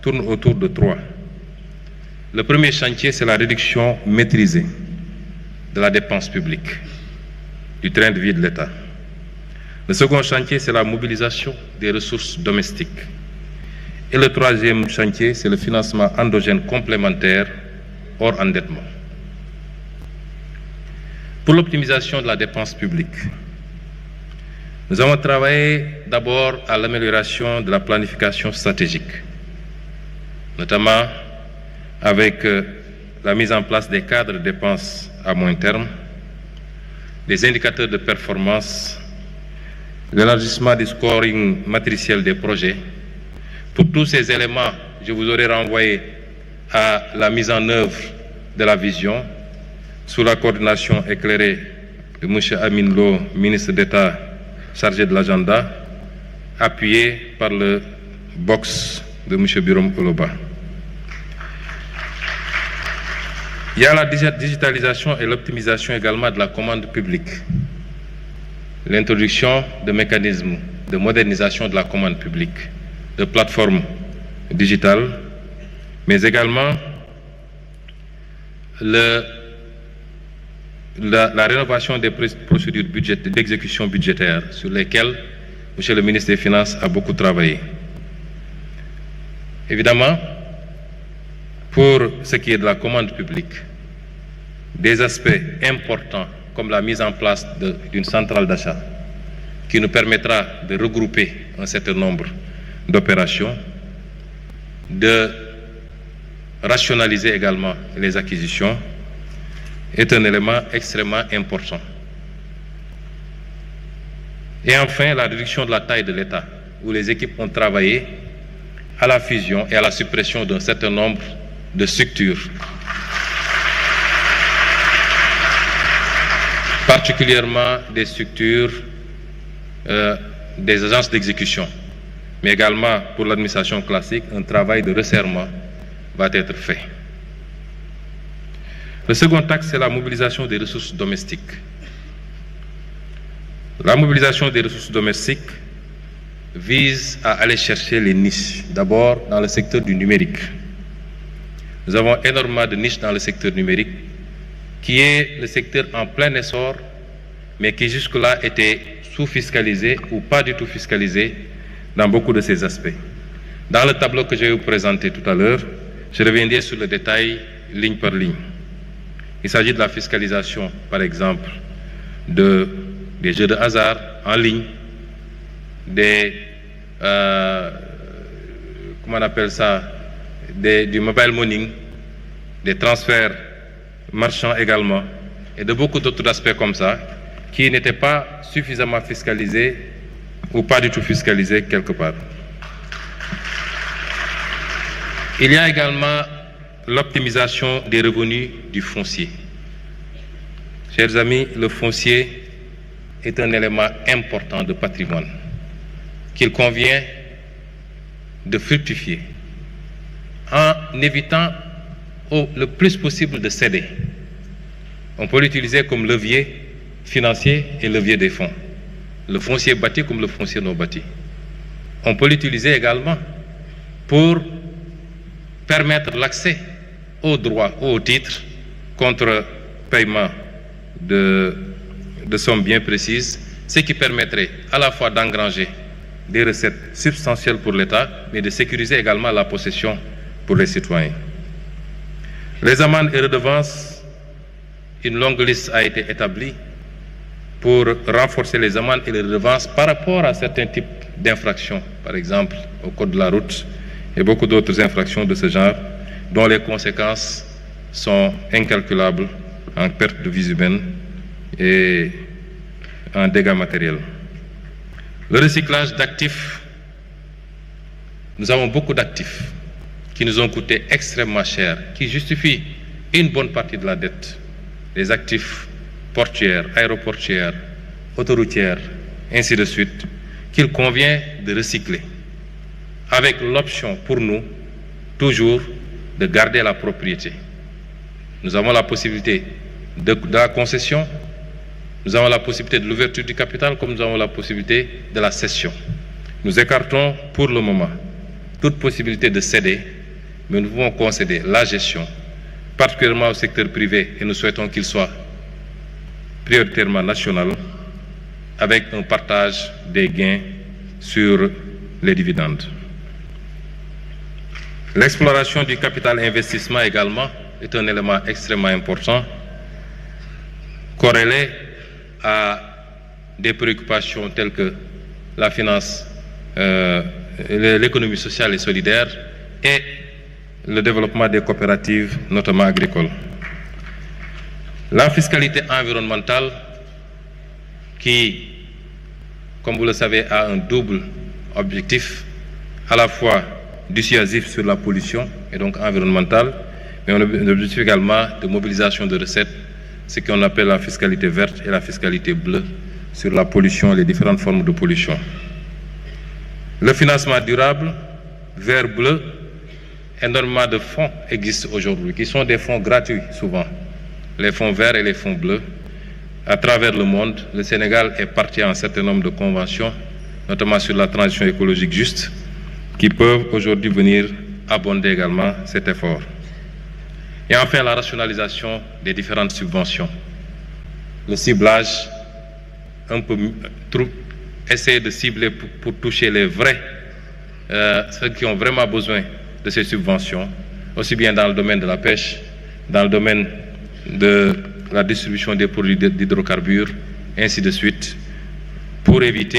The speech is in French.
tournent autour de trois. Le premier chantier, c'est la réduction maîtrisée de la dépense publique, du train de vie de l'État. Le second chantier, c'est la mobilisation des ressources domestiques. Et le troisième chantier, c'est le financement endogène complémentaire hors endettement. Pour l'optimisation de la dépense publique, nous avons travaillé d'abord à l'amélioration de la planification stratégique, notamment avec la mise en place des cadres de dépenses à moyen terme, des indicateurs de performance, l'élargissement du scoring matriciel des projets. Pour tous ces éléments, je vous aurais renvoyé à la mise en œuvre de la vision sous la coordination éclairée de M. Amin Lo, ministre d'État chargé de l'agenda, appuyé par le box de M. Birom Oloba. Il y a la digitalisation et l'optimisation également de la commande publique. L'introduction de mécanismes de modernisation de la commande publique, de plateformes digitales, mais également la rénovation des procédures d'exécution budgétaire sur lesquelles M. le ministre des Finances a beaucoup travaillé. Évidemment, pour ce qui est de la commande publique, des aspects importants comme la mise en place d'une centrale d'achat qui nous permettra de regrouper un certain nombre d'opérations, de rationaliser également les acquisitions, est un élément extrêmement important. Et enfin, la réduction de la taille de l'État, où les équipes ont travaillé à la fusion et à la suppression d'un certain nombre de structures, particulièrement des structures, des agences d'exécution, mais également pour l'administration classique, un travail de resserrement va être fait. Le second axe, c'est la mobilisation des ressources domestiques. La mobilisation des ressources domestiques vise à aller chercher les niches, d'abord dans le secteur du numérique. Nous avons énormément de niches dans le secteur numérique, qui est le secteur en plein essor, mais qui jusque-là était sous-fiscalisé ou pas du tout fiscalisé dans beaucoup de ces aspects. Dans le tableau que je vais vous présenter tout à l'heure, je reviendrai sur le détail ligne par ligne. Il s'agit de la fiscalisation, par exemple, des jeux de hasard en ligne, comment on appelle ça, du mobile money, des transferts marchands également, et de beaucoup d'autres aspects comme ça, qui n'étaient pas suffisamment fiscalisés ou pas du tout fiscalisés quelque part. Il y a également l'optimisation des revenus du foncier. Chers amis, le foncier est un élément important de patrimoine qu'il convient de fructifier en évitant le plus possible de céder. On peut l'utiliser comme levier financier et levier des fonds. Le foncier bâti comme le foncier non bâti. On peut l'utiliser également pour permettre l'accès aux droits ou aux titres contre paiement de sommes bien précises, ce qui permettrait à la fois d'engranger des recettes substantielles pour l'État, mais de sécuriser également la possession pour les citoyens. Les amendes et redevances, une longue liste a été établie pour renforcer les amendes et les redevances par rapport à certains types d'infractions, par exemple au code de la route et beaucoup d'autres infractions de ce genre, dont les conséquences sont incalculables en perte de vies humaines et en dégâts matériels. Le recyclage d'actifs, nous avons beaucoup d'actifs qui nous ont coûté extrêmement cher, qui justifient une bonne partie de la dette. Les actifs portuaires, aéroportuaires, autoroutières, ainsi de suite, qu'il convient de recycler, avec l'option pour nous, toujours, de garder la propriété. Nous avons la possibilité de la concession, nous avons la possibilité de l'ouverture du capital, comme nous avons la possibilité de la cession. Nous écartons pour le moment toute possibilité de céder, mais nous pouvons concéder la gestion, particulièrement au secteur privé, et nous souhaitons qu'il soit prioritairement national, avec un partage des gains sur les dividendes. L'exploration du capital investissement également est un élément extrêmement important, corrélé à des préoccupations telles que la finance, l'économie sociale et solidaire et le développement des coopératives, notamment agricoles. La fiscalité environnementale qui, comme vous le savez, a un double objectif, à la fois dissuasif sur la pollution et donc environnementale, mais un objectif également de mobilisation de recettes, ce qu'on appelle la fiscalité verte et la fiscalité bleue sur la pollution et les différentes formes de pollution. Le financement durable, vert, bleu, énormément de fonds existent aujourd'hui, qui sont des fonds gratuits souvent, les fonds verts et les fonds bleus. À travers le monde, le Sénégal est parti à un certain nombre de conventions, notamment sur la transition écologique juste, qui peuvent aujourd'hui venir abonder également cet effort. Et enfin, la rationalisation des différentes subventions. Le ciblage, un peu essayer de cibler pour toucher les vrais, ceux qui ont vraiment besoin de ces subventions, aussi bien dans le domaine de la pêche, dans le domaine de la distribution des produits d'hydrocarbures, ainsi de suite, pour éviter